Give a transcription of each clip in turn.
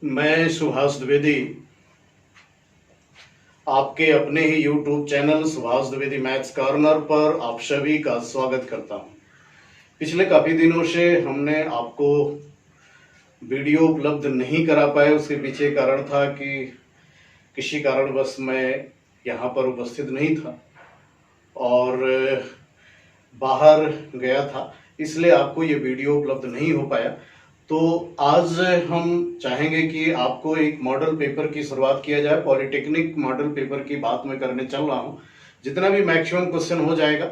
मैं सुभाष द्विवेदी आपके अपने ही YouTube channel Subhash Dwivedi maths corner पर आप सभी का स्वागत करता हूं। पिछले काफ़ी दिनों से हमने आपको वीडियो उपलब्ध नहीं करा पाए। उसके पीछे कारण था कि किसी कारणवश मैं यहाँ पर उपस्थित नहीं था और बाहर गया था, इसलिए आपको ये वीडियो उपलब्ध नहीं हो पाया। तो आज हम चाहेंगे कि आपको एक मॉडल पेपर की शुरुआत किया जाए। पॉलिटेक्निक मॉडल पेपर की बात मैं करने चल रहा हूँ। जितना भी मैक्सिमम क्वेश्चन हो जाएगा,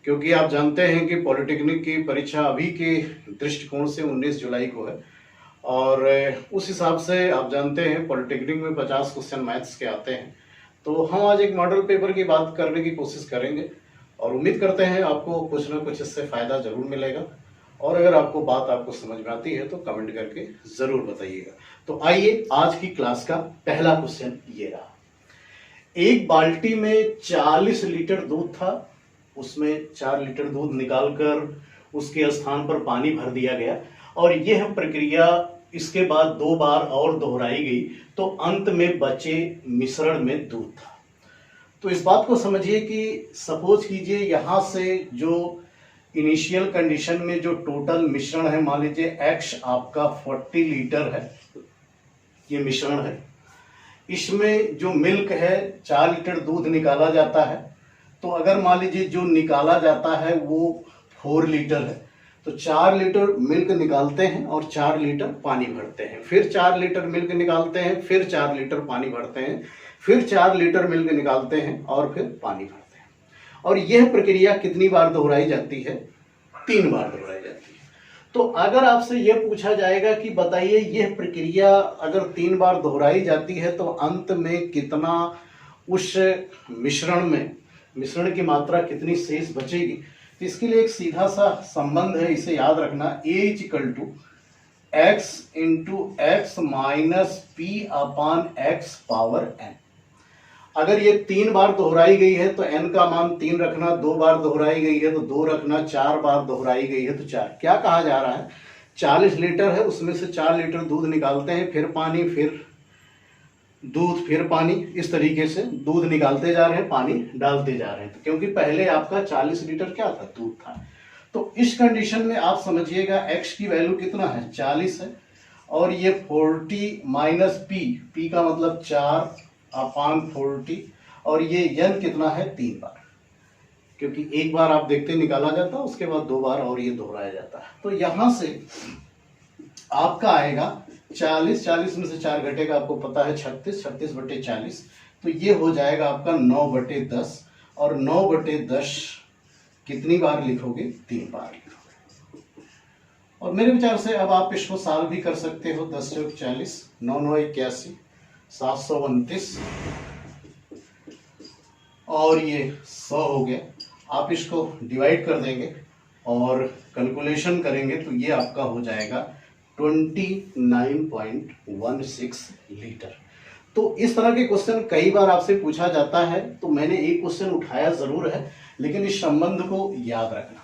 क्योंकि आप जानते हैं कि पॉलिटेक्निक की परीक्षा अभी के दृष्टिकोण से 19 जुलाई को है और उस हिसाब से आप जानते हैं पॉलिटेक्निक में 50 क्वेश्चन मैथ्स के आते हैं। तो हम आज एक मॉडल पेपर की बात करने की कोशिश करेंगे और उम्मीद करते हैं आपको कुछ ना कुछ इससे फ़ायदा ज़रूर मिलेगा। और अगर आपको बात समझ में आती है तो कमेंट करके ज़रूर बताइएगा। तो आइए आज की क्लास का पहला क्वेश्चन ये रहा। एक बाल्टी में 40 लीटर दूध था, उसमें 4 लीटर दूध निकालकर उसके स्थान पर पानी भर दिया गया और यह प्रक्रिया इसके बाद 2 बार और दोहराई गई तो अंत में बचे मिश्रण में दूध था। तो इस बात को समझिए कि सपोज कीजिए यहाँ से जो इनिशियल कंडीशन में जो टोटल मिश्रण है, मान लीजिए x आपका 40 लीटर है, ये मिश्रण है। इसमें जो मिल्क है 4 लीटर दूध निकाला जाता है। तो अगर मान लीजिए जो निकाला जाता है वो 4 लीटर है, तो 4 लीटर मिल्क निकालते हैं और 4 लीटर पानी भरते हैं, फिर 4 लीटर मिल्क निकालते हैं, फिर 4 लीटर पानी भरते हैं, फिर 4 लीटर मिल्क निकालते हैं और फिर पानी भरते हैं। और यह प्रक्रिया कितनी बार दोहराई जाती है? 3 बार दोहराई जाती है। तो अगर आपसे यह पूछा जाएगा कि बताइए यह प्रक्रिया अगर 3 बार दोहराई जाती है तो अंत में कितना उस मिश्रण की मात्रा कितनी शेष बचेगी? तो इसके लिए एक सीधा सा संबंध है, इसे याद रखना। A = x × x - p/x⁴n। अगर ये 3 बार दोहराई गई है तो n का मान 3 रखना, 2 बार दोहराई गई है तो 2 रखना, 4 बार दोहराई गई है तो 4। क्या कहा जा रहा है? 40 लीटर है, उसमें से 4 लीटर दूध निकालते हैं, फिर पानी, फिर दूध, फिर पानी, इस तरीके से दूध निकालते जा रहे हैं, पानी डालते जा रहे हैं। तो क्योंकि पहले आपका 40 लीटर क्या था? दूध था। तो इस कंडीशन में आप समझिएगा x की वैल्यू कितना है? 40 है और ये 40 - p का मतलब 4/40 और ये n कितना है? 3 बार, क्योंकि एक बार आप देखते निकाला जाता है, उसके बाद 2 बार और ये दोहराया जाता है। तो यहां से आपका आएगा 40 में से 4 घटेगा, आपको पता है 36/40, तो ये हो जाएगा आपका 9/10 और 9/10 कितनी बार लिखोगे? 3 बार लिखोगे। और मेरे विचार से अब आप इसको साल भी कर सकते हो। 10 × 40 9 9 81 729 और ये 100 हो गया। आप इसको डिवाइड कर देंगे और कैलकुलेशन करेंगे तो ये आपका हो जाएगा 29.16 लीटर। तो इस तरह के क्वेश्चन कई बार आपसे पूछा जाता है, तो मैंने एक क्वेश्चन उठाया जरूर है, लेकिन इस संबंध को याद रखना।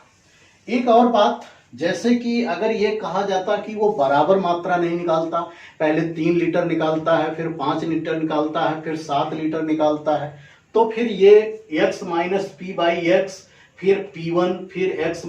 एक और बात, जैसे कि अगर ये कहा जाता कि वो बराबर मात्रा नहीं निकालता, पहले 3 लीटर निकालता है, फिर 5 लीटर निकालता है, फिर 7 लीटर निकालता है, तो फिर ये x - p/x, फिर p1, फिर x -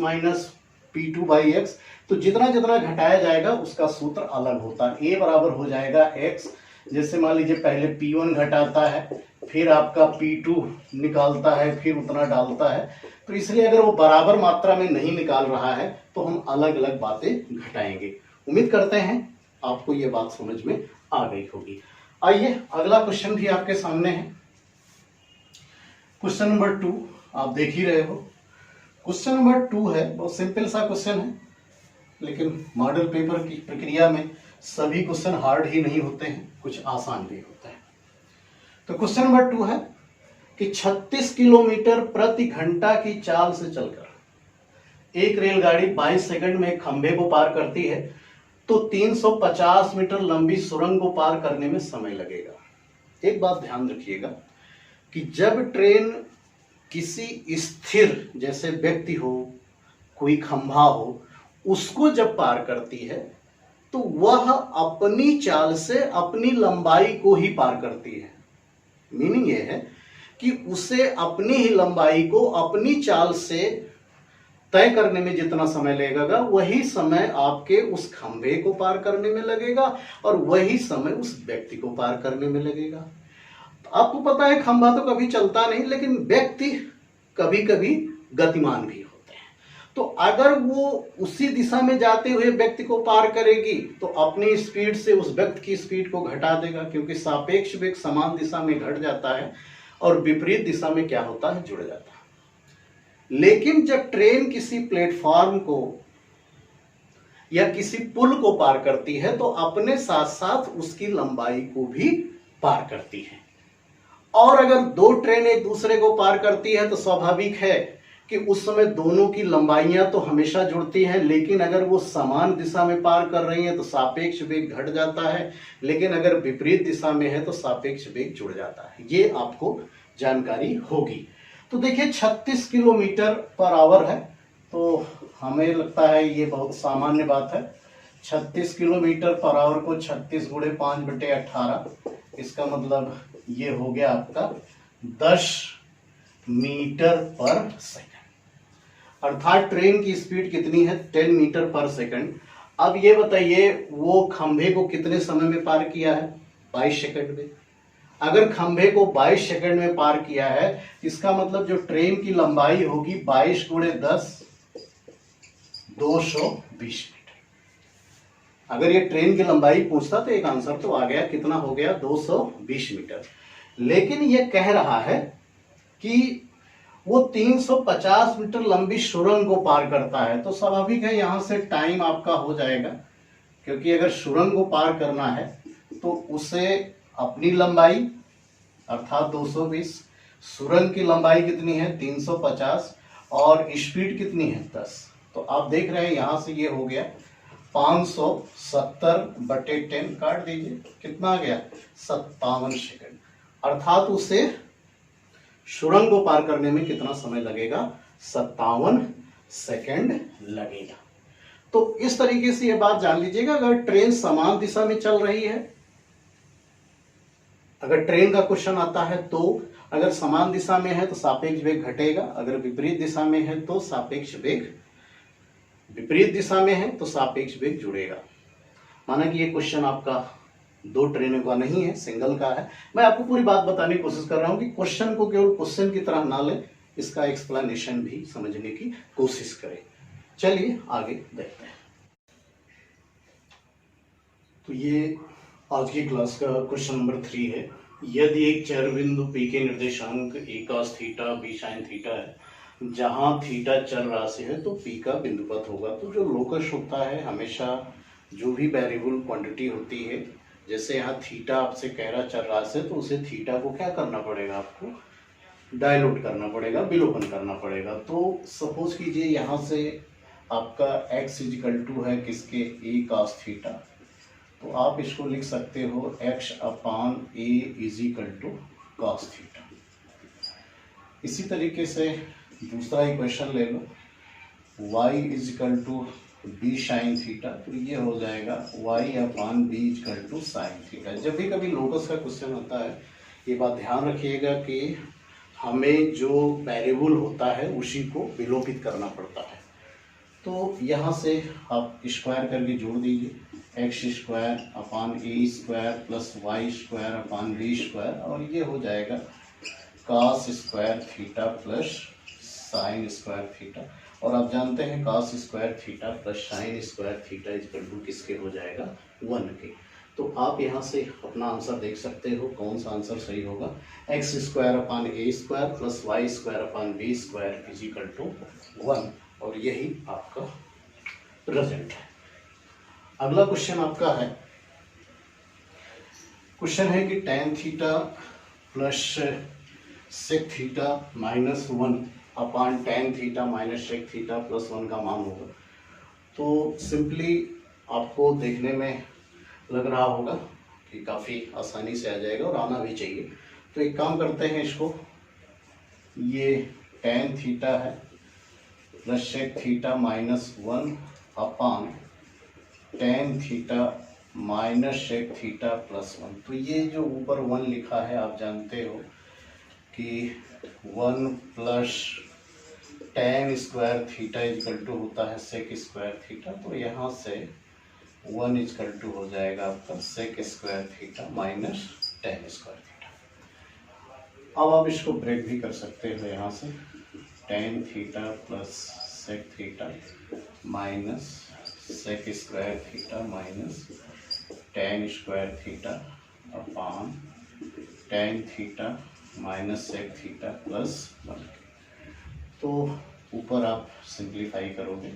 p2/x, तो जितना जितना घटाया जाएगा उसका सूत्र अलग होता है। a बराबर हो जाएगा x, जैसे मान लीजिए पहले p1 घटाता है, फिर आपका p2 निकालता है, फिर उतना डालता है। तो इसलिए अगर वो बराबर मात्रा में नहीं निकाल रहा है तो हम अलग अलग बातें घटाएंगे। उम्मीद करते हैं आपको ये बात समझ में आ गई होगी। आइए अगला क्वेश्चन भी आपके सामने है। क्वेश्चन नंबर 2 आप देख ही रहे हो। क्वेश्चन नंबर 2 है, बहुत सिंपल सा क्वेश्चन है, लेकिन मॉडल पेपर की प्रक्रिया में सभी क्वेश्चन हार्ड ही नहीं होते हैं, कुछ आसान भी होते हैं। तो क्वेश्चन नंबर 2 है कि 36 किलोमीटर प्रति घंटा की चाल से चलकर एक रेलगाड़ी 22 सेकंड में एक खंभे को पार करती है तो 350 मीटर लंबी सुरंग को पार करने में समय लगेगा। एक बात ध्यान रखिएगा कि जब ट्रेन किसी स्थिर, जैसे व्यक्ति हो, कोई खंभा हो, उसको जब पार करती है तो वह अपनी चाल से अपनी लंबाई को ही पार करती है। मीनिंग यह है कि उसे अपनी ही लंबाई को अपनी चाल से तय करने में जितना समय लगेगा वही समय आपके उस खंभे को पार करने में लगेगा और वही समय उस व्यक्ति को पार करने में लगेगा। तो आपको पता है खंभा तो कभी चलता नहीं, लेकिन व्यक्ति कभी कभी गतिमान भी होते हैं। तो अगर वो उसी दिशा में जाते हुए व्यक्ति को पार करेगी तो अपनी स्पीड से उस व्यक्ति की स्पीड को घटा देगा, क्योंकि सापेक्ष वेग समान दिशा में घट जाता है और विपरीत दिशा में क्या होता है, जुड़ जाता है। लेकिन जब ट्रेन किसी प्लेटफॉर्म को या किसी पुल को पार करती है तो अपने साथ साथ उसकी लंबाई को भी पार करती है। और अगर दो ट्रेन एक दूसरे को पार करती है तो स्वाभाविक है कि उस समय दोनों की लंबाइयां तो हमेशा जुड़ती हैं, लेकिन अगर वो समान दिशा में पार कर रही हैं तो सापेक्ष वेग घट जाता है, लेकिन अगर विपरीत दिशा में है तो सापेक्ष वेग जुड़ जाता है। ये आपको जानकारी होगी। तो देखिए 36 किलोमीटर पर आवर है, तो हमें लगता है ये बहुत सामान्य बात है। 36 किलोमीटर पर आवर को 36 गुणे 5/18, इसका मतलब ये हो गया आपका 10 मीटर पर सेकंड। अर्थात ट्रेन की स्पीड कितनी है, 10 मीटर पर सेकंड। अब ये बताइए वो खंभे को कितने समय में पार किया है, 22 सेकंड में। अगर खंभे को 22 सेकंड में पार किया है, इसका मतलब जो ट्रेन की लंबाई होगी 22 गुणे 10, 220 मीटर। अगर ये ट्रेन की लंबाई पूछता तो एक आंसर तो आ गया, कितना हो गया, 220 मीटर। लेकिन ये कह रहा है कि वो 350 मीटर लंबी सुरंग को पार करता है, तो स्वाभाविक है यहां से टाइम आपका हो जाएगा, क्योंकि अगर सुरंग को पार करना है तो उसे अपनी लंबाई अर्थात 220, सुरंग की लंबाई कितनी है 350 और स्पीड कितनी है 10। तो आप देख रहे हैं यहां से ये हो गया 570/10, काट दीजिए, कितना आ गया 57 सेकंड। अर्थात उसे सुरंग को पार करने में कितना समय लगेगा, 57 सेकंड लगेगा। तो इस तरीके से ये बात जान लीजिएगा। अगर ट्रेन समान दिशा में चल रही है, अगर ट्रेन का क्वेश्चन आता है तो अगर समान दिशा में है तो सापेक्ष वेग घटेगा, अगर विपरीत दिशा में है तो सापेक्ष वेग, विपरीत दिशा में है तो सापेक्ष वेग जुड़ेगा। माना कि ये क्वेश्चन आपका दो ट्रेनों का नहीं है, सिंगल का है। मैं आपको पूरी बात बताने की कोशिश कर रहा हूं कि क्वेश्चन को केवल क्वेश्चन की तरह ना लें, इसका एक्सप्लेनेशन भी समझने की कोशिश करें। चलिए आगे देखते हैं। तो ये आज की क्लास का क्वेश्चन नंबर 3 है। यदि एक चर बिंदु P के निर्देशांक a cos theta b sin theta है, जहां थीटा चर राशि है तो P का बिंदुपथ होगा। तो जो लोकस होता है, हमेशा जो भी वेरिएबल क्वांटिटी होती है, जैसे यहाँ थीटा आपसे कह रहा चर राशि है तो उसे थीटा को क्या करना पड़ेगा, आपको डायलूट करना पड़ेगा, विलोपन करना पड़ेगा। तो सपोज कीजिए यहाँ से आपका x = है किसके, a cos थीटा, तो आप इसको लिख सकते हो x/a = cos थीटा। इसी तरीके से दूसरा इक्वेशन ले लो, y = b sin थीटा, तो ये हो जाएगा y/b = sin थीटा। जब भी कभी लोकस का क्वेश्चन आता है, ये बात ध्यान रखिएगा कि हमें जो वेरिएबल होता है उसी को विलोपित करना पड़ता है। तो यहाँ से आप स्क्वायर करके जोड़ दीजिए, x²/a² प्लस y²/b², और ये हो जाएगा cos² theta plus sin² theta. और आप जानते हैं cos² theta plus sin² theta = किसके हो जाएगा, 1 के। तो आप यहाँ से अपना आंसर देख सकते हो, कौन सा आंसर सही होगा, x²/a² प्लस y²/b² = 1, और यही आपका रिजल्ट है। अगला क्वेश्चन आपका है, क्वेश्चन है कि tan theta plus sec theta -1/tan theta minus sec theta plus 1 का मान होगा। तो सिंपली आपको देखने में लग रहा होगा कि काफ़ी आसानी से आ जाएगा और आना भी चाहिए। तो एक काम करते हैं, इसको ये tan थीटा है plus sec theta -1/tan tan theta minus sec theta plus 1। तो ये जो ऊपर 1 लिखा है आप जानते हो कि 1 plus tan square theta is equal to होता है सेक स्क्वायर थीटा। तो यहाँ से 1 इजकल टू हो जाएगा आपका sec square theta minus tan square theta. अब आप इसको ब्रेक भी कर सकते हो यहाँ से, tan theta plus sec theta minus sec square theta minus tan square theta upon tan theta minus sec theta plus 1। तो ऊपर आप सिंप्लीफाई करोगे,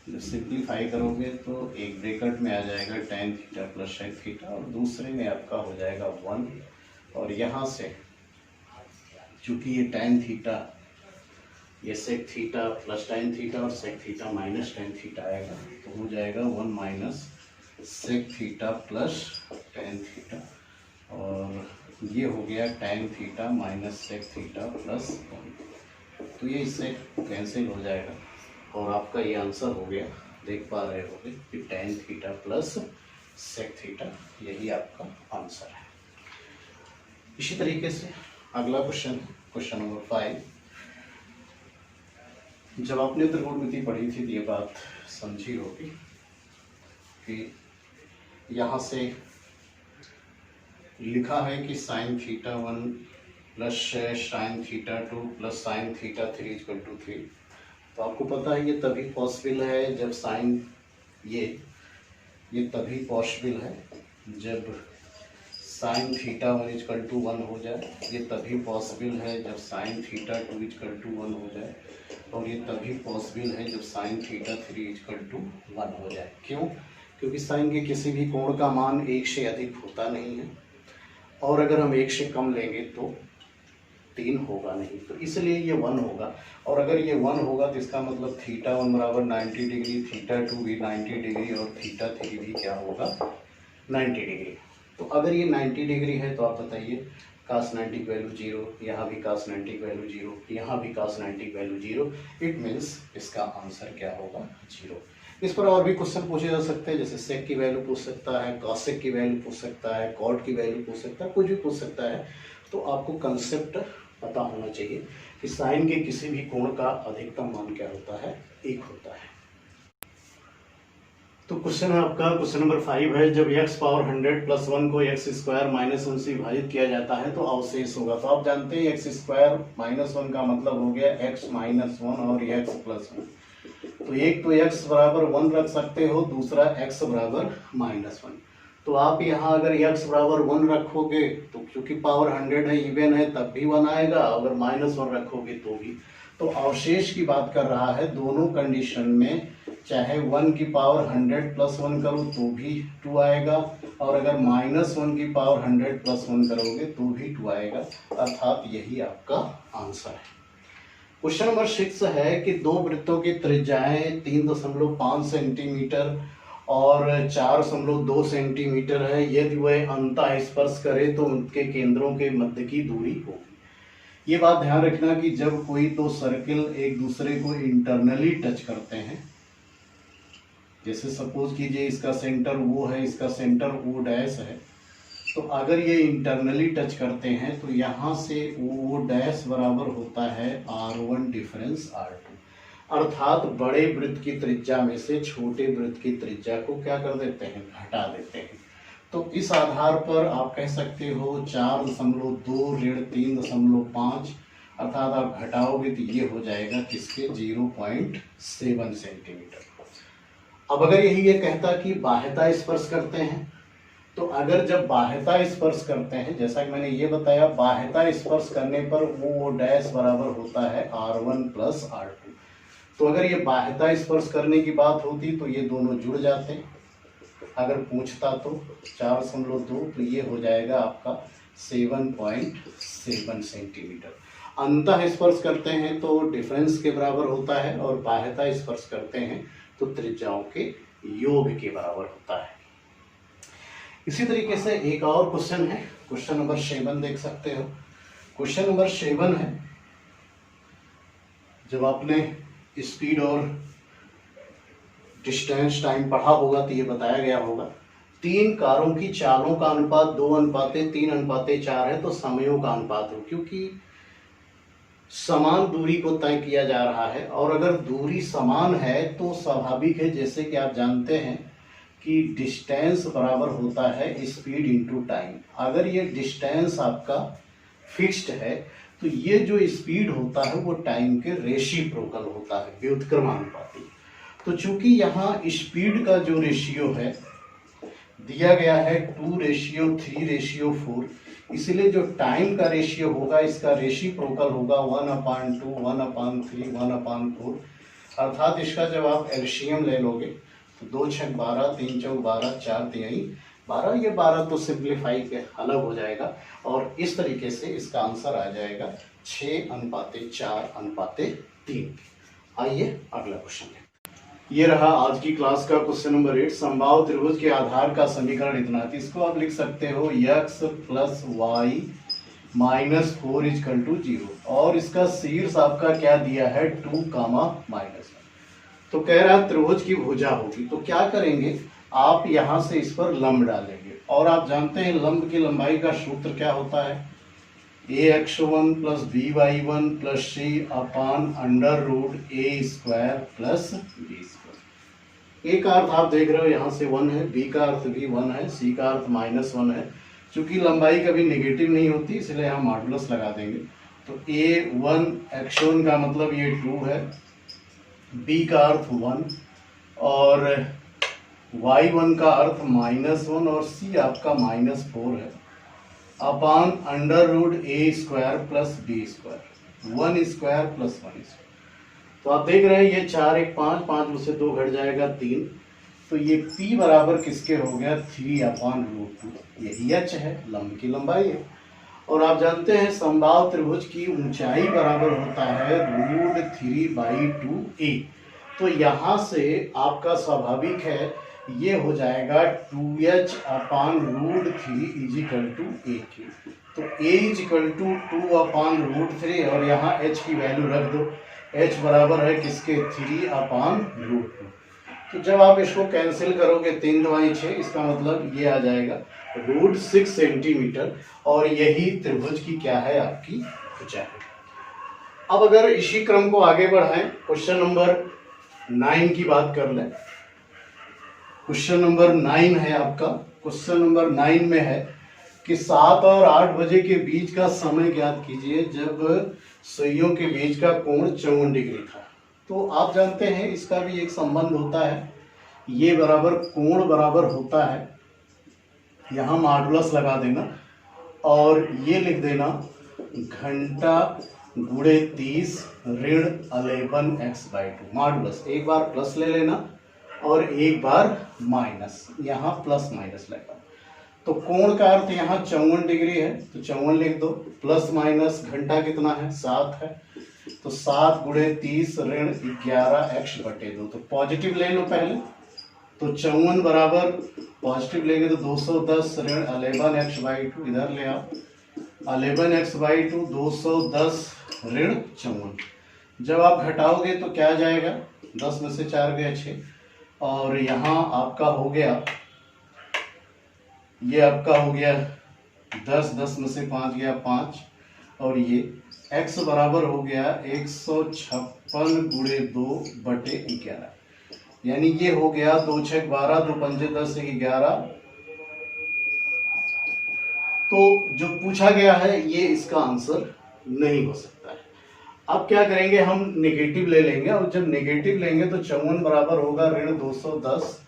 जब सिंप्लीफाई करोगे तो एक ब्रैकेट में आ जाएगा tan theta plus sec theta और दूसरे में आपका हो जाएगा 1। और यहाँ से चूंकि ये टेन थीटा, ये sec theta plus tan theta और sec theta minus tan theta आएगा, तो हो जाएगा 1 minus sec theta plus tan theta और ये हो गया tan theta minus sec theta plus 1। तो ये इससे कैंसिल हो जाएगा और आपका ये आंसर हो गया, देख पा रहे होगे कि tan theta plus sec theta, यही आपका आंसर है। इसी तरीके से अगला क्वेश्चन, क्वेश्चन नंबर 5। जब आपने त्रिकोणमिति पढ़ी थी तो ये बात समझी होगी कि यहाँ से लिखा है कि sine theta 1 plus sine theta 2 plus sine theta 3 equal to 3। तो आपको पता है ये तभी पॉसिबल है जब साइन, ये तभी पॉसिबल है जब साइन थीटा 1 इक्वल टू 1 हो जाए। ये तभी पॉसिबल है जब साइन थीटा 2 इक्वल टू 1 हो जाए और ये तभी पॉसिबल है जब साइन थीटा 3 इक्वल टू 1 हो जाए। क्यों? क्योंकि साइन के किसी भी कोण का मान 1 से अधिक होता नहीं है और अगर हम 1 से कम लेंगे तो 3 होगा नहीं, तो इसलिए ये 1 होगा। और अगर ये 1 होगा तो इसका मतलब थीटा 1 बराबर 90 डिग्री, थीटा 2 भी 90 डिग्री और थीटा 3 भी क्या होगा 90 डिग्री। तो अगर ये 90 डिग्री है तो आप बताइए cos 90 की वैल्यू 0, यहाँ भी cos 90 की वैल्यू 0, यहाँ भी cos 90 की वैल्यू 0। इट मीन्स इसका आंसर क्या होगा 0। इस पर और भी क्वेश्चन पूछे जा सकते हैं, जैसे सेक की वैल्यू पूछ सकता है, कॉसेक की वैल्यू पूछ सकता है, कॉट की वैल्यू पूछ सकता है, कुछ भी पूछ सकता है। तो आपको कंसेप्ट पता होना चाहिए कि साइन के किसी भी कोण का अधिकतम मान क्या होता है, 1 होता है। तो क्वेश्चन है आपका, क्वेश्चन नंबर 5 है, जब x पावर 100 प्लस 1 को x स्क्वायर माइनस 1 से विभाजित किया जाता है तो अवशेष होगा। तो आप जानते हैं x स्क्वायर माइनस 1 का मतलब हो गया x माइनस 1 और x प्लस 1। तो एक तो x बराबर 1 रख सकते हो, दूसरा x बराबर माइनस 1। तो आप यहाँ अगर x बराबर 1 रखोगे तो क्योंकि पावर 100 है, इवन है, तब भी 1 आएगा, अगर माइनस 1 रखोगे तो भी। तो अवशेष की बात कर रहा है, दोनों कंडीशन में चाहे 1 की पावर 100 प्लस 1 करो तो भी 2 आएगा और अगर माइनस 1 की पावर 100 प्लस 1 करोगे तो भी 2 आएगा, अर्थात यही आपका आंसर है। क्वेश्चन नंबर 6 है कि दो वृत्तों की त्रिज्याएं 3.5 सेंटीमीटर और 4.2 सेंटीमीटर है। यदि वह अंतः स्पर्श करे तो उनके केंद्रों के मध्य की दूरी होगी। ये बात ध्यान रखना कि जब कोई दो सर्किल एक दूसरे को इंटरनली टच करते हैं, जैसे सपोज कीजिए इसका सेंटर वो है, इसका सेंटर ओ डैश है, तो अगर ये इंटरनली टच करते हैं तो यहाँ से ओ डैश बराबर होता है R1 डिफरेंस R2, अर्थात बड़े वृत्त की त्रिज्या में से छोटे वृत्त की त्रिज्या को क्या कर देते हैं, घटा देते हैं। तो इस आधार पर आप कह सकते हो 4.2 ऋण 3.5, अर्थात आप घटाओगे तो ये हो जाएगा किसके 0.7 सेंटीमीटर। अब अगर यही ये कहता कि बाह्यता स्पर्श करते हैं, तो अगर जब बाह्यता स्पर्श करते हैं, जैसा कि मैंने ये बताया, बाह्यता स्पर्श करने पर वो डैश बराबर होता है R1 प्लस R2। तो अगर ये बाह्यता स्पर्श करने की बात होती तो ये दोनों जुड़ जाते, अगर पूछता तो 4.2, तो ये हो जाएगा आपका 7.7 सेंटीमीटर। अंतः स्पर्श करते हैं तो डिफरेंस के बराबर होता है और बाह्यता स्पर्श करते हैं तो त्रिज्याओं के योग के बराबर होता है। इसी तरीके से एक और क्वेश्चन है, क्वेश्चन नंबर 7 देख सकते हो। क्वेश्चन नंबर 7 है, जब आपने स्पीड और डिस्टेंस टाइम पढ़ा होगा तो ये बताया गया होगा। 3 कारों की चालों का अनुपात 2:3:4 है, तो समयों का अनुपात हो, क्योंकि समान दूरी को तय किया जा रहा है और अगर दूरी समान है तो स्वाभाविक है, जैसे कि आप जानते हैं कि डिस्टेंस बराबर होता है स्पीड इनटू टाइम। अगर ये डिस्टेंस आपका फिक्स्ड है तो ये जो स्पीड होता है वो टाइम के रेसिप्रोकल होता है, व्युत्क्रमानुपाती। तो चूंकि यहाँ स्पीड का जो रेशियो है दिया गया है 2:3:4, इसलिए जो टाइम का रेशियो होगा इसका रेसिप्रोकल होगा 1/2, 1/3, 1/4। अर्थात इसका जब आप एलसीएम ले लोगे तो 2 6 12, 3 4 12, 4 3 12, ये 12 तो सिंप्लीफाई के अलग हो जाएगा और इस तरीके से इसका आंसर आ जाएगा 6:4:3। आइए अगला क्वेश्चन है। ये रहा आज की क्लास का क्वेश्चन नंबर 8। समबाहु त्रिभुज के आधार का समीकरण इतना है, इसको आप लिख सकते हो x + y - 4 = 0 और इसका शीर्ष आपका क्या दिया है 2, -1। तो कह रहा है त्रिभुज की भुजा होगी, तो क्या करेंगे आप यहां से इस पर लंब डालेंगे और आप जानते हैं लंब की लंबाई का सूत्र क्या होता है, ax1 + by1 + c/√a² + b²। ए का अर्थ आप देख रहे हो यहाँ से 1 है, बी का अर्थ भी 1 है, सी का अर्थ -1 है। चूंकि लंबाई कभी नेगेटिव नहीं होती इसलिए हम मॉडुलस लगा देंगे। तो a1 x1 का मतलब ये 2 है, बी का अर्थ 1 और y1 का अर्थ -1 और c आपका -4 है, अपान √a² + b², 1² + 1²। तो आप देख रहे हैं ये 4 1 5 5 में से 2 घट जाएगा 3, तो ये p बराबर किसके हो गया 3/√2। यही h है, लंब की लंबाई है। और आप जानते हैं समबाहु त्रिभुज की ऊंचाई बराबर होता है √3/2a। तो यहाँ से आपका स्वाभाविक है ये हो जाएगा 2h/√3 = a3। तो a = 2/√3 और यहाँ h की वैल्यू रख दो, h बराबर है किसके 3/√2। तो जब आप इसको कैंसिल करोगे 3 × 6, इसका मतलब ये आ जाएगा √6 सेंटीमीटर और यही त्रिभुज की क्या है आपकी भुजा है। अब अगर इसी क्रम को आगे बढ़ाएं, क्वेश्चन नंबर 9 की बात कर लें। क्वेश्चन नंबर 9 है आपका। क्वेश्चन नंबर 9 में है कि 7 और 8 बजे के बीच का समय ज्ञात कीजिए जब सुइयों के बीच का कोण 54 डिग्री था। तो आप जानते हैं इसका भी एक संबंध होता है, ये बराबर कोण बराबर होता है, यहाँ मॉडुलस लगा देना और ये लिख देना घंटा गुणे 30 ऋण 11x/2 मॉडुलस। एक बार प्लस ले लेना और एक बार माइनस, यहाँ प्लस माइनस लगा। तो कोण का अर्थ यहाँ 54 डिग्री है, तो 54 लिख दो, प्लस माइनस घंटा कितना है 7 है, तो 7 × 30 ऋण 11x/2। तो पॉजिटिव ले लो पहले, तो 54 बराबर पॉजिटिव लेंगे तो 210 ऋण 11x/2 इधर ले आओ, 11x/2 210 ऋण 54। जब आप घटाओगे तो क्या जाएगा, 10 में से 4 गया 6 और यहाँ आपका हो गया, ये आपका हो गया 10, 10 में से 5 गया 5 और ये x बराबर हो गया 156 × 2/11, यानी ये हो गया 2 6 12, 2 5 10 11। तो जो पूछा गया है ये इसका आंसर नहीं हो सकता है। अब क्या करेंगे, हम नेगेटिव ले लेंगे और जब नेगेटिव लेंगे तो 54 बराबर होगा ऋण 210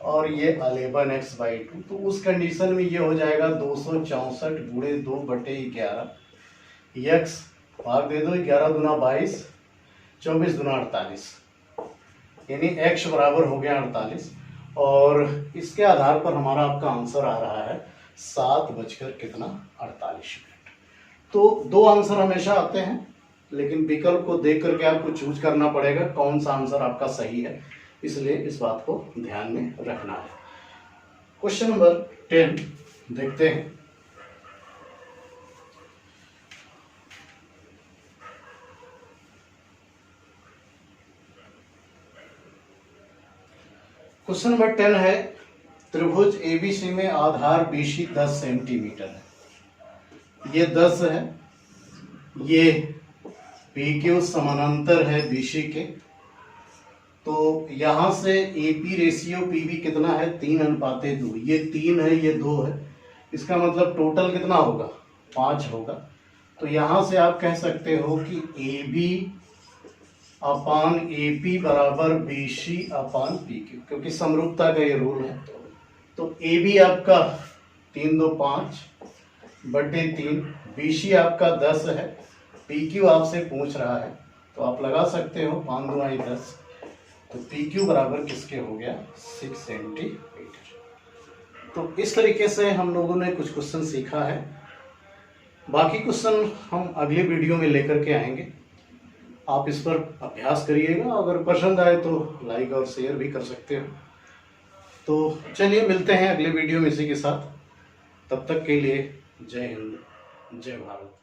और ये 11x/2। तो उस कंडीशन में ये हो जाएगा 264 × 2/11, x भाग दे दो, 11 दूना 22, 24 दूना 48, यानी x बराबर हो गया 48 और इसके आधार पर हमारा आपका आंसर आ रहा है 7:48। तो 2 आंसर हमेशा आते हैं, लेकिन विकल्प को देख करके आपको चूज करना पड़ेगा कौन सा आंसर आपका सही है, इसलिए इस बात को ध्यान में रखना है। क्वेश्चन नंबर 10 देखते हैं। क्वेश्चन नंबर 10 है, त्रिभुज एबीसी में आधार बीसी 10 सेंटीमीटर है। ये 10 है, ये PQ समानांतर है BC के। तो यहां से AP रेशियो PB कितना है, 3:2। ये 3 है, ये 2 है, इसका मतलब टोटल कितना होगा, 5 होगा। तो यहां से आप कह सकते हो कि AB अपान AP बराबर BC अपान PQ, क्योंकि समरूपता का ये रूल है। तो AB आपका 3 2 5 बटे 3, BC आपका 10 है, PQ आपसे पूछ रहा है तो आप लगा सकते हो 5 2 10। तो PQ बराबर किसके हो गया, 6 सेंटीमीटर। तो इस तरीके से हम लोगों ने कुछ क्वेश्चन सीखा है। बाकी क्वेश्चन हम अगले वीडियो में लेकर के आएंगे। आप इस पर अभ्यास करिएगा, अगर पसंद आए तो लाइक और शेयर भी कर सकते हो। तो चलिए मिलते हैं अगले वीडियो में इसी के साथ। तब तक के लिए जय हिंद, जय भारत।